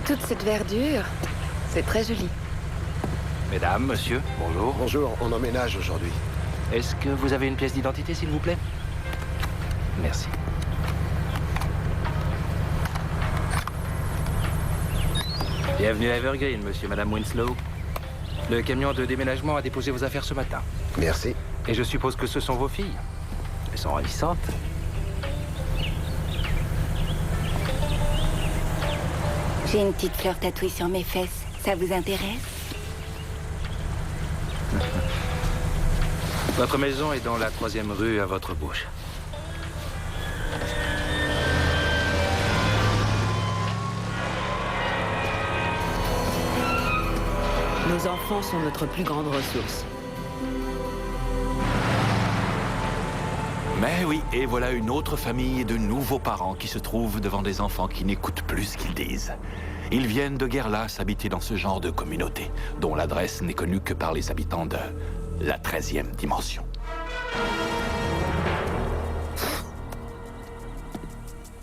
Toute cette verdure, c'est très joli. Mesdames, monsieur, bonjour. Bonjour, on emménage aujourd'hui. Est-ce que vous avez une pièce d'identité, s'il vous plaît? Merci. Bienvenue à Evergreen, monsieur, madame Winslow. Le camion de déménagement a déposé vos affaires ce matin. Merci. Et je suppose que ce sont vos filles. Elles sont ravissantes. J'ai une petite fleur tatouée sur mes fesses. Ça vous intéresse? Votre maison est dans la 3e rue à votre gauche. Nos enfants sont notre plus grande ressource. Mais oui, et voilà une autre famille de nouveaux parents qui se trouvent devant des enfants qui n'écoutent plus ce qu'ils disent. Ils viennent de Guerlas habiter dans ce genre de communauté, dont l'adresse n'est connue que par les habitants de la 13e dimension.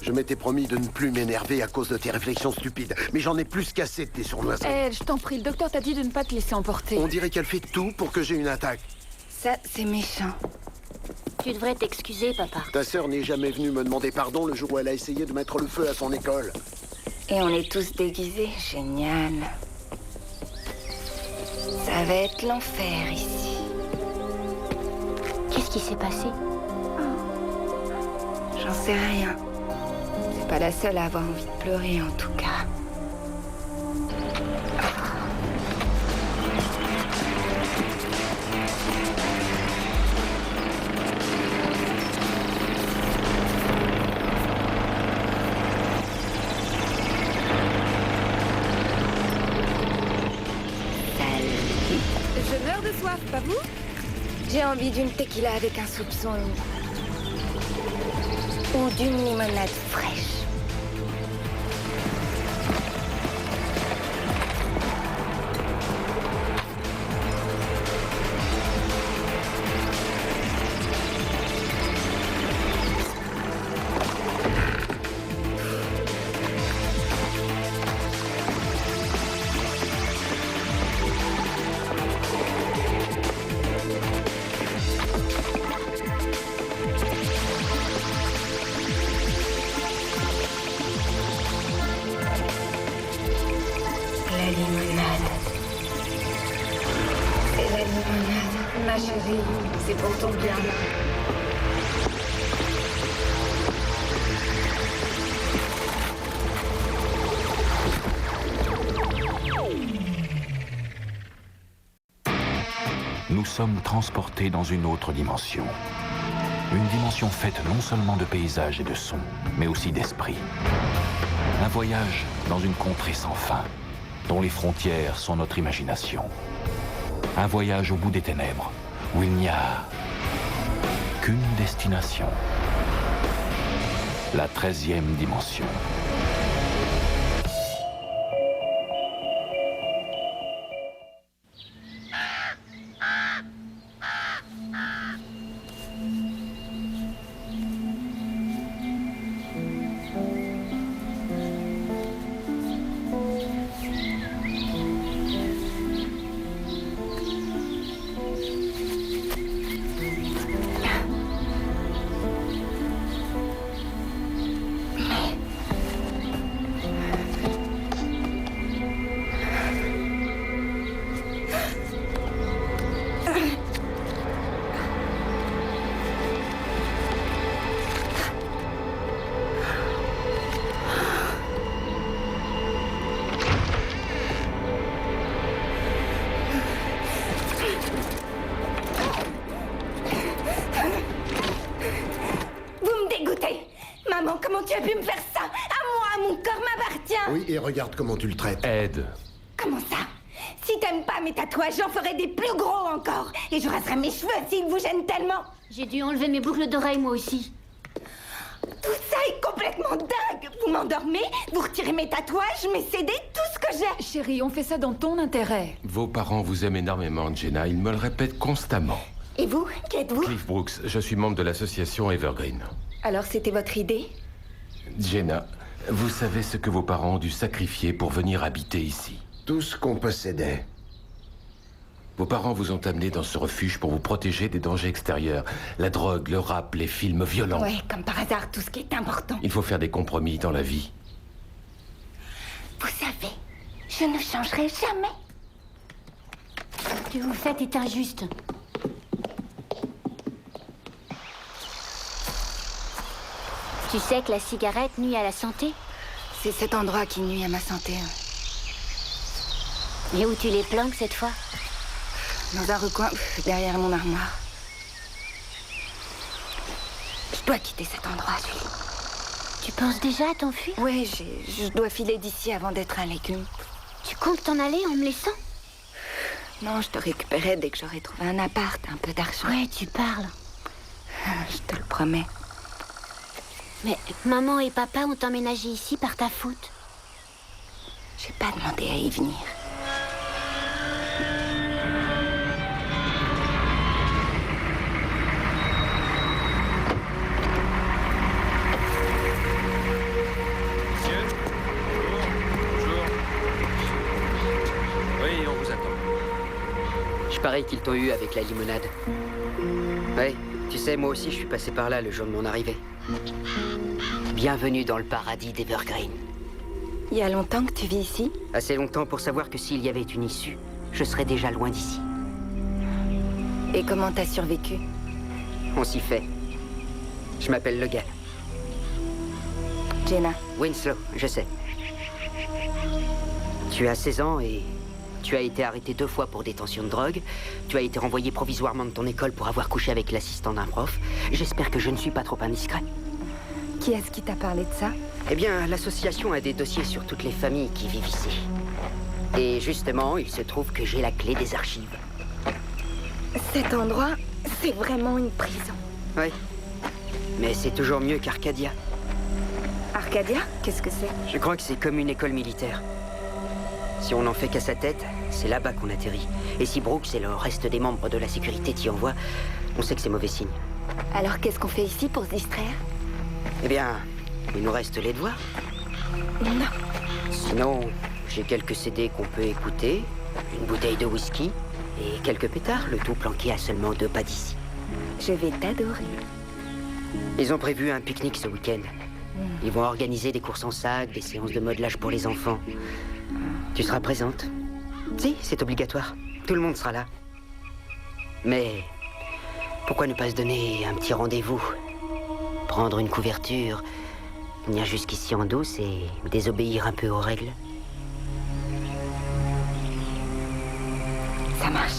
Je m'étais promis de ne plus m'énerver à cause de tes réflexions stupides, mais j'en ai plus qu'assez de tes sournoiseries. Ed, je t'en prie, le docteur t'a dit de ne pas te laisser emporter. On dirait qu'elle fait tout pour que j'ai une attaque. Ça, c'est méchant. Tu devrais t'excuser, papa. Ta sœur n'est jamais venue me demander pardon le jour où elle a essayé de mettre le feu à son école. Et on est tous déguisés. Génial. Ça va être l'enfer ici. Qu'est-ce qui s'est passé? J'en sais rien. C'est pas la seule à avoir envie de pleurer, en tout cas. Je meurs de soif, pas vous? J'ai envie d'une tequila avec un soupçon. Ou d'une limonade fraîche. La limonade. C'est la limonade, ma chérie. C'est pour ton bien. Nous sommes transportés dans une autre dimension. Une dimension faite non seulement de paysages et de sons, mais aussi d'esprit. Un voyage dans une contrée sans fin, dont les frontières sont notre imagination. Un voyage au bout des ténèbres, où il n'y a qu'une destination. La 13e dimension. Maman, comment tu as pu me faire ça? À moi, mon corps m'appartient. Oui, et regarde comment tu le traites. Ed. Comment ça? Si t'aimes pas mes tatouages, j'en ferai des plus gros encore. Et je raserai mes cheveux s'ils vous gênent tellement. J'ai dû enlever mes boucles d'oreilles, moi aussi. Tout ça est complètement dingue. Vous m'endormez, vous retirez mes tatouages, mes CD, tout ce que j'ai. Chérie, on fait ça dans ton intérêt. Vos parents vous aiment énormément, Jenna. Ils me le répètent constamment. Et vous, qui êtes-vous? Cliff Brooks, je suis membre de l'association Evergreen. Alors c'était votre idée? Jenna, Vous savez ce que vos parents ont dû sacrifier pour venir habiter ici. Tout ce qu'on possédait. Vos parents vous ont amené dans ce refuge pour vous protéger des dangers extérieurs. La drogue, le rap, les films violents. Ouais, comme par hasard, tout ce qui est important. Il faut faire des compromis dans la vie. Vous savez, je ne changerai jamais. Ce que vous faites est injuste. Tu sais que la cigarette nuit à la santé? C'est cet endroit qui nuit à ma santé. Et où tu les planques cette fois? Dans un recoin, derrière mon armoire. Je dois quitter cet endroit, Julie. Tu penses déjà à t'enfuir? Ouais, je dois filer d'ici avant d'être un légume. Tu comptes t'en aller en me laissant? Non, je te récupérerai dès que j'aurai trouvé un appart, un peu d'argent. Ouais, tu parles. Je te le promets. Mais maman et papa ont emménagé ici par ta faute. J'ai pas demandé à y venir. Oui, on vous attend. Je parie qu'ils t'ont eu avec la limonade. Ouais, tu sais, moi aussi je suis passé par là le jour de mon arrivée. Bienvenue dans le paradis d'Evergreen. Il y a longtemps que tu vis ici? Assez longtemps pour savoir que s'il y avait une issue, je serais déjà loin d'ici. Et comment t'as survécu? On s'y fait. Je m'appelle Logan. Jenna. Winslow, je sais. Tu as 16 ans et tu as été arrêté 2 fois pour détention de drogue. Tu as été renvoyé provisoirement de ton école pour avoir couché avec l'assistant d'un prof. J'espère que je ne suis pas trop indiscret. Qui est-ce qui t'a parlé de ça? Eh bien, l'association a des dossiers sur toutes les familles qui vivent ici. Et justement, il se trouve que j'ai la clé des archives. Cet endroit, c'est vraiment une prison. Oui. Mais c'est toujours mieux qu'Arcadia. Arcadia? Qu'est-ce que c'est? Je crois que c'est comme une école militaire. Si on n'en fait qu'à sa tête, c'est là-bas qu'on atterrit. Et si Brooks et le reste des membres de la sécurité t'y envoient, on sait que c'est mauvais signe. Alors qu'est-ce qu'on fait ici pour se distraire? Eh bien, il nous reste les devoirs. Non. Sinon, j'ai quelques CD qu'on peut écouter, une bouteille de whisky et quelques pétards, le tout planqué à seulement 2 pas d'ici. Je vais t'adorer. Ils ont prévu un pique-nique ce week-end. Ils vont organiser des courses en sac, des séances de modelage pour les enfants. Tu seras présente? Si, c'est obligatoire. Tout le monde sera là. Mais pourquoi ne pas se donner un petit rendez-vous? Prendre une couverture, venir jusqu'ici en douce et désobéir un peu aux règles. Ça marche.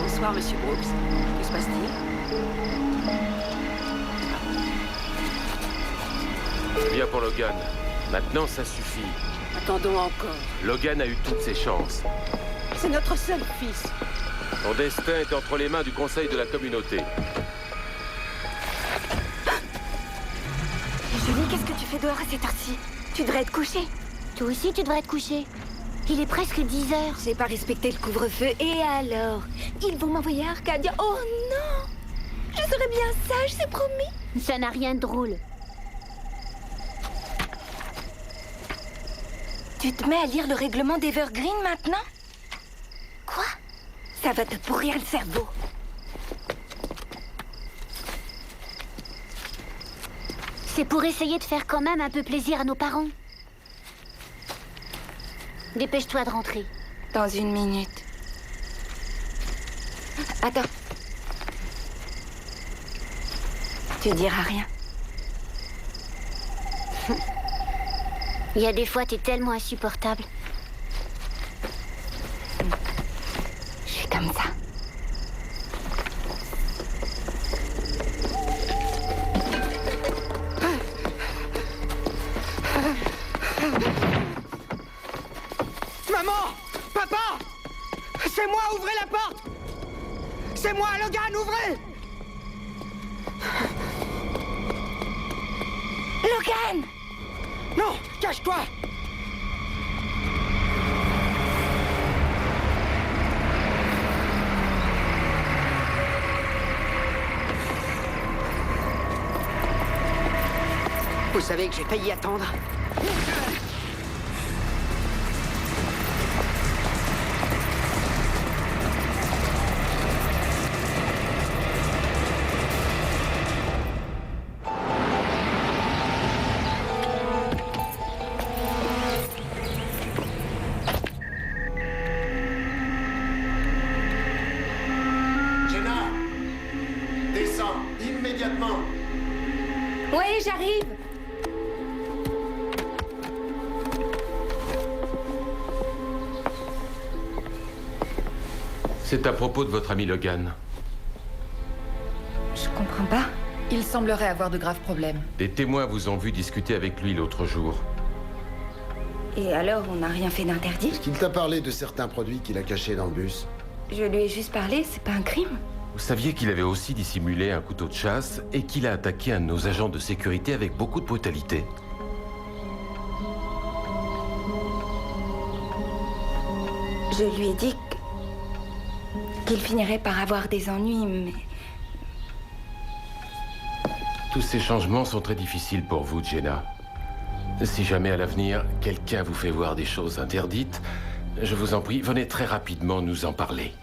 Bonsoir, Monsieur Brooks. Que se passe-t-il? Bien pour Logan. Maintenant, ça suffit. Attendons encore. Logan a eu toutes ses chances. C'est notre seul fils. Son destin est entre les mains du conseil de la communauté. Julie, qu'est-ce que tu fais dehors à cette heure-ci? Tu devrais être couchée. Toi aussi, tu devrais être couché. Il est presque 10 heures. J'ai pas respecté le couvre-feu. Et alors? Ils vont m'envoyer à Arcadia. Oh non! Je serai bien sage, c'est promis. Ça n'a rien de drôle. Tu te mets à lire le règlement d'Evergreen maintenant? Quoi? Ça va te pourrir le cerveau. C'est pour essayer de faire quand même un peu plaisir à nos parents. Dépêche-toi de rentrer. Dans 1 minute. Attends. Tu diras rien. Il y a des fois, t'es tellement insupportable. Je suis comme ça. Maman! Papa! C'est moi, ouvrez la porte! C'est moi, Logan, ouvrez! Logan! Non! Cache-toi! Vous savez que j'ai failli attendre. Jenna, descends immédiatement. Oui, j'arrive. C'est à propos de votre ami Logan. Je comprends pas. Il semblerait avoir de graves problèmes. Des témoins vous ont vu discuter avec lui l'autre jour. Et alors, on n'a rien fait d'interdit? Est-ce qu'il t'a parlé de certains produits qu'il a cachés dans le bus? Je lui ai juste parlé, c'est pas un crime. Vous saviez qu'il avait aussi dissimulé un couteau de chasse et qu'il a attaqué un de nos agents de sécurité avec beaucoup de brutalité. Je lui ai dit qu'il finirait par avoir des ennuis, mais... Tous ces changements sont très difficiles pour vous, Jenna. Si jamais à l'avenir, quelqu'un vous fait voir des choses interdites, je vous en prie, venez très rapidement nous en parler.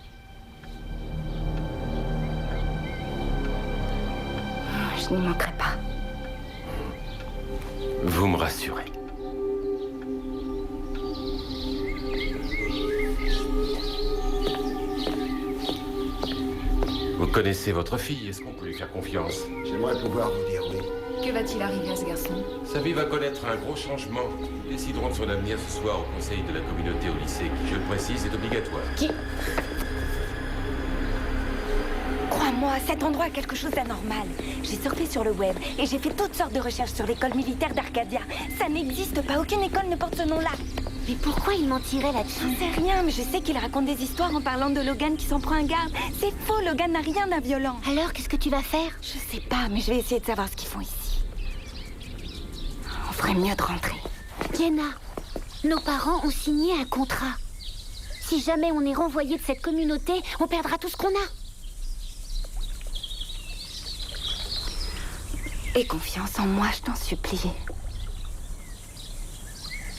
Je n'y manquerai pas. Vous me rassurez. Vous connaissez votre fille, est-ce qu'on peut lui faire confiance? J'aimerais pouvoir vous dire oui. Que va-t-il arriver à ce garçon? Sa vie va connaître un gros changement. Nous déciderons de son avenir ce soir au conseil de la communauté au lycée, qui, je le précise, est obligatoire. Crois-moi, cet endroit a quelque chose d'anormal. J'ai surfé sur le web et j'ai fait toutes sortes de recherches sur l'école militaire d'Arcadia. Ça n'existe pas, aucune école ne porte ce nom-là. Mais pourquoi il mentirait J'en là-dessus? sais rien, mais je sais qu'il raconte des histoires en parlant de Logan qui s'en prend un garde. C'est faux, Logan n'a rien d'inviolent. Alors, qu'est-ce que tu vas faire? Je sais pas, mais je vais essayer de savoir ce qu'ils font ici. On ferait mieux de rentrer. Jenna, nos parents ont signé un contrat. Si jamais on est renvoyé de cette communauté, on perdra tout ce qu'on a. Aie confiance en moi, je t'en supplie.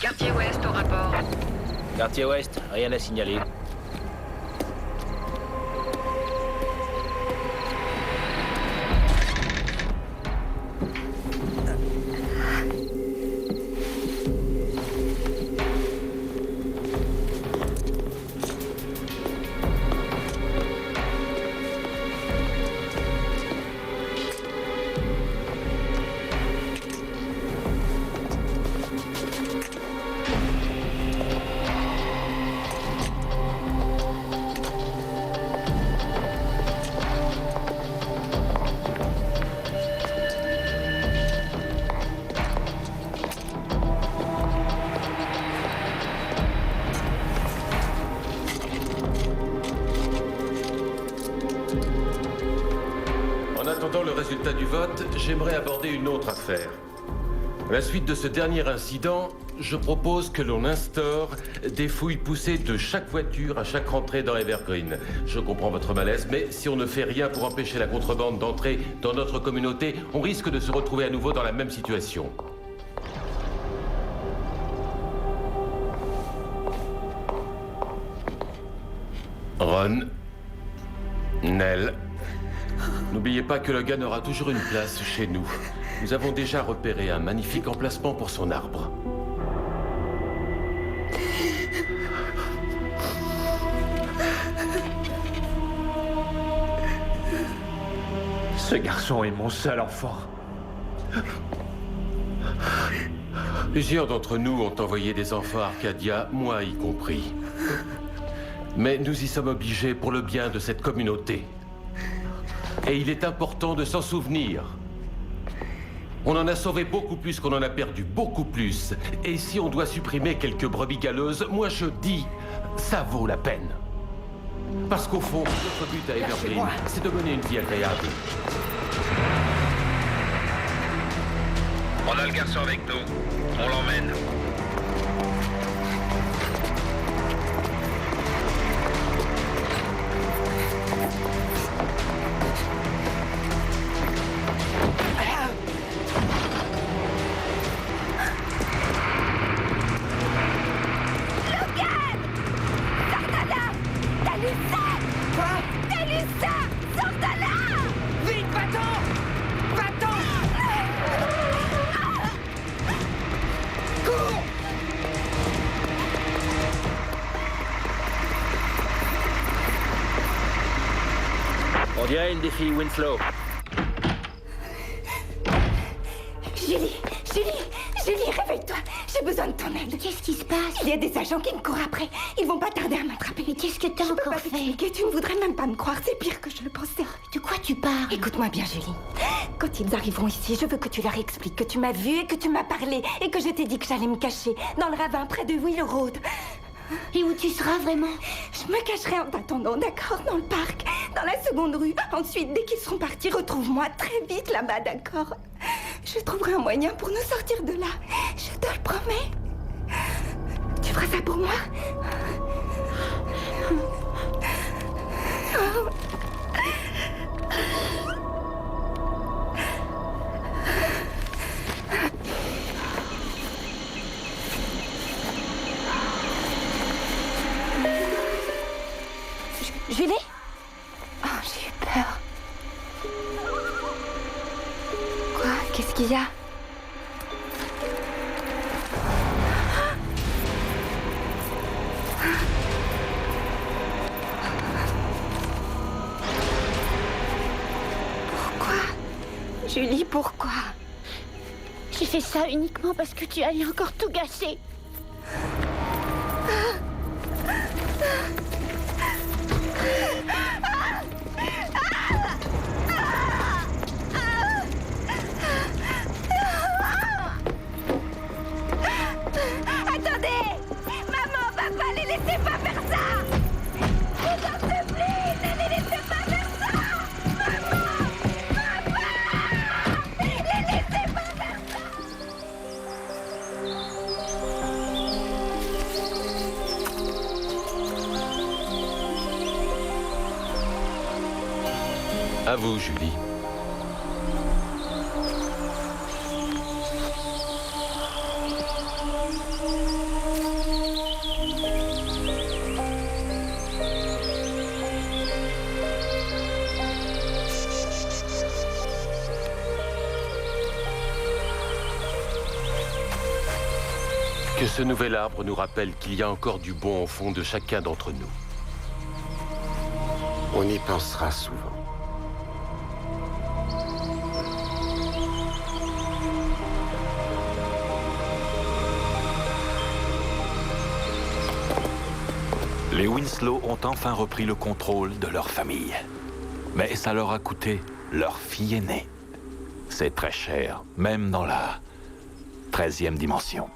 Quartier Ouest au rapport. Quartier Ouest, rien à signaler. En attendant le résultat du vote, j'aimerais aborder une autre affaire. À la suite de ce dernier incident, je propose que l'on instaure des fouilles poussées de chaque voiture à chaque rentrée dans Evergreen. Je comprends votre malaise, mais si on ne fait rien pour empêcher la contrebande d'entrer dans notre communauté, on risque de se retrouver à nouveau dans la même situation. Ron, Nell, n'oubliez pas que Logan aura toujours une place chez nous. Nous avons déjà repéré un magnifique emplacement pour son arbre. Ce garçon est mon seul enfant. Plusieurs d'entre nous ont envoyé des enfants à Arcadia, moi y compris. Mais nous y sommes obligés pour le bien de cette communauté. Et il est important de s'en souvenir. On en a sauvé beaucoup plus qu'on en a perdu, beaucoup plus. Et si on doit supprimer quelques brebis galeuses, moi je dis, ça vaut la peine. Parce qu'au fond, notre but à Evergreen, c'est de mener une vie agréable. On a le garçon avec nous. On l'emmène. On dirait une des filles Winslow. Julie, réveille-toi. J'ai besoin de ton aide. Qu'est-ce qui se passe? Il y a des agents qui me courent après. Ils vont pas tarder à m'attraper. Mais qu'est-ce que t'as encore fait? Tu ne voudrais même pas me croire. C'est pire que je le pensais. De quoi tu parles? Écoute-moi bien, Julie. Quand ils arriveront ici, je veux que tu leur expliques que tu m'as vue et que tu m'as parlé et que je t'ai dit que j'allais me cacher dans le ravin près de Will Road. Et où tu seras vraiment? Je me cacherai en t'attendant, d'accord? Dans le parc, dans la seconde rue. Ensuite, dès qu'ils seront partis, retrouve-moi très vite là-bas, d'accord? Je trouverai un moyen pour nous sortir de là. Je te le promets. Tu feras ça pour moi? Julie? Oh, j'ai eu peur. Quoi? Qu'est-ce qu'il y a? Pourquoi? Julie, pourquoi? J'ai fait ça uniquement parce que tu allais encore tout gâcher. Attendez! Maman, papa, les laissez pas faire ça! S'il te plaît, ne les laissez pas faire ça! Maman! Papa! Les laissez pas faire ça! À vous, Julie. Que ce nouvel arbre nous rappelle qu'il y a encore du bon au fond de chacun d'entre nous. On y pensera souvent. Les Winslow ont enfin repris le contrôle de leur famille. Mais ça leur a coûté leur fille aînée. C'est très cher, même dans la 13e dimension.